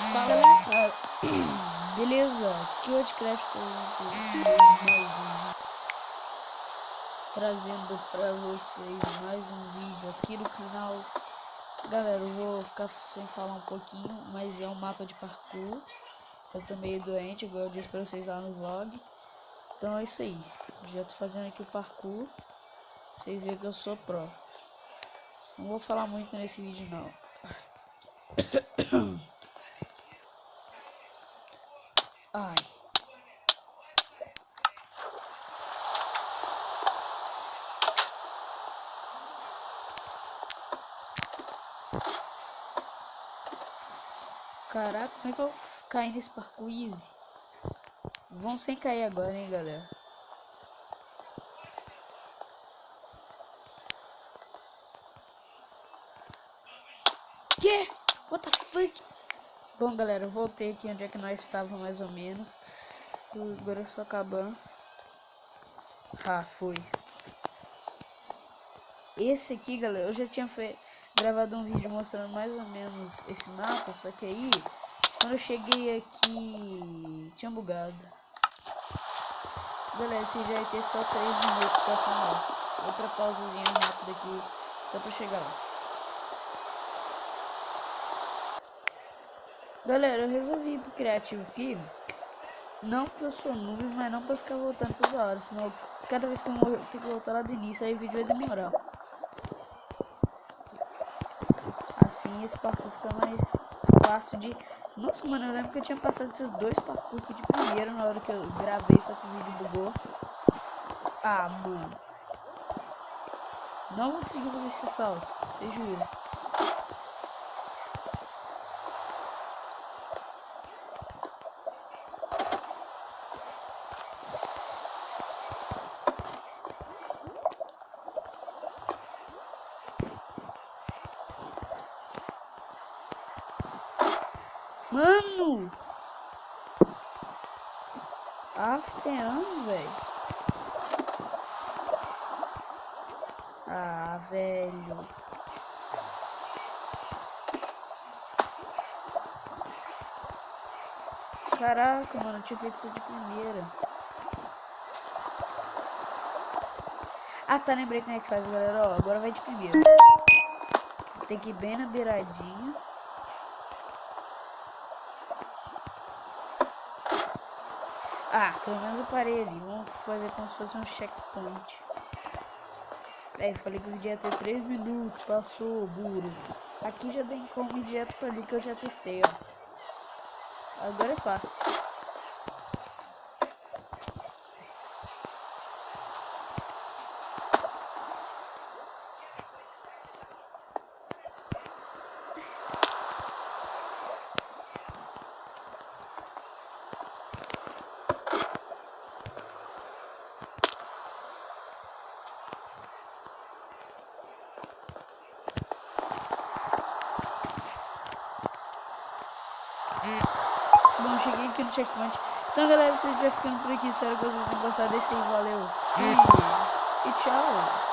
Fala galera, beleza? Que o Craft trazendo pra vocês mais um vídeo aqui no canal. Galera, eu vou ficar sem falar um pouquinho, mas é um mapa de parkour. Eu tô meio doente, igual eu disse pra vocês lá no vlog. Então é isso aí, já tô fazendo aqui o parkour. Vocês verem que eu sou pro. Não vou falar muito nesse vídeo não. Ai. Caraca, como é que eu caí nesse parkour easy? Vão sem cair agora, hein, galera. Que? What the fuck? Bom, galera, eu voltei aqui onde é que nós estávamos mais ou menos. Agora eu só acabando. Ah, foi. Esse aqui, galera, eu já tinha gravado um vídeo mostrando mais ou menos esse mapa, só que aí, quando eu cheguei aqui, tinha bugado. Galera, esse já vai ter só 3 minutos pra filmar. Outra pausazinha rápida aqui, só pra chegar lá. Galera, eu resolvi ir pro criativo aqui. Não porque eu sou noob, mas não pra ficar voltando toda hora. Senão, cada vez que eu morrer, eu tenho que voltar lá do início. Aí o vídeo vai demorar. Assim, esse parkour fica mais fácil de... Nossa, mano, eu lembro que eu tinha passado esses 2 parkour aqui de primeiro na hora que eu gravei, só que o vídeo bugou. Ah, mano. Não vou conseguir fazer esse salto, você jura? Mano! Afteando, velho. Ah, velho. Caraca, mano, eu tinha feito isso de primeira. Ah, tá, lembrei como é que faz, galera. Ó, agora vai de primeira. Tem que ir bem na beiradinha. Ah, pelo menos eu parei ali. Vamos fazer como se fosse um checkpoint. É, falei que o vídeo ia ter 3 minutos. Passou, burro. Aqui já tem como ir direto pra ali que eu já testei, ó. Agora é fácil. Bom, cheguei aqui no checkpoint. Então, galera, esse vídeo vai ficando por aqui. Espero que vocês tenham gostado desse aí. Valeu. E tchau.